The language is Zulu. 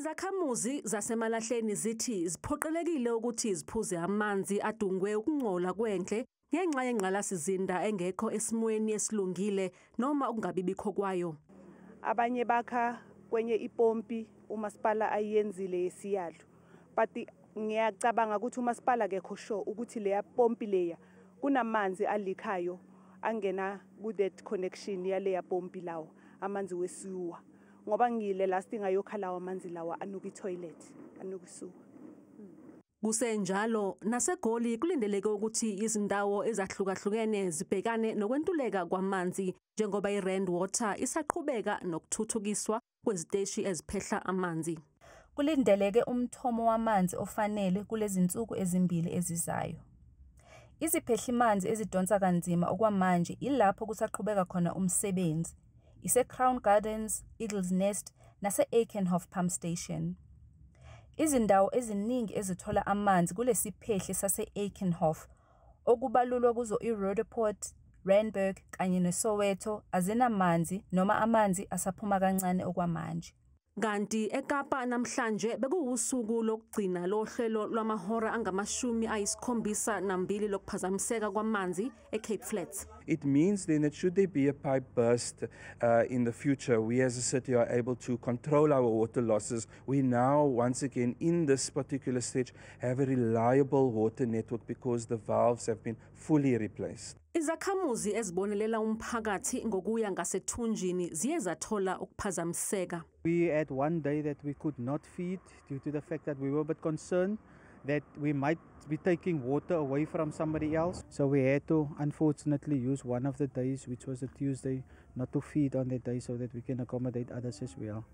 Izakhamuzi zaseMalahleni zithi ziphoqelekile ukuthi ziphuze amanzi adungwe ukungcola kwendle ngenxa yengqalasizinda engekho esimweni esilungile noma ukungabibikho kwayo. Abanye bakha kwenye ipompi umasipala ayenzile yesiyalo. But ngiyacabanga ukuthi umasipala akekho sure ukuthi leya pompi leya kunamanzi alikhayo angena ku that connection yaleya pompi lawo amanzi wesiwa. Ngoba ngile last ngayokha lawo amanzi lawa anuka itoilet anuka isuka. Kusenjalo naseGoli kulindeleke ukuthi izindawo ezahlukahlukene zibhekane nokwentuleka kwamanzi njengoba iRand Water isaqhubeka nokuthuthukiswa kweziteshi eziphehla amanzi. Kulindeleke umthomo wamanzi ofanele kulezi zinsuku ezimbili ezizayo. Iziphehlimanzi ezidonsa kanzima okwamanje ilapho kusaqhubeka khona umsebenzi. Ise-Crown Gardens, Eagles Nest nase-Aikenhof Pump Station. Izindawo eziningi ezithola amanzi kulesiphehli sase-Aikenhof okubalulwa kuzo iRoodepoort, Randburg kanye neSoweto azinamanzi noma amanzi asaphuma kancane okwamanje. Kanti eKapa namhlanje bekuwusuku lokugcina lohlelo lwamahora angama-72 lokuphazamiseka kwamanzi eCape Flats. It means then that should there be a pipe burst in the future, we as a city are able to control our water losses. We now, once again, in this particular stage, have a reliable water network because the valves have been fully replaced. Izakhamuzi ezibonelela umphakathi ngokuya ngasethunjini ziye zathola ukuphazamiseka. We had one day that we could not feed due to the fact that we were a bit concerned that we might be taking water away from somebody else. So we had to unfortunately use one of the days, which was a Tuesday, not to feed on that day so that we can accommodate others as well.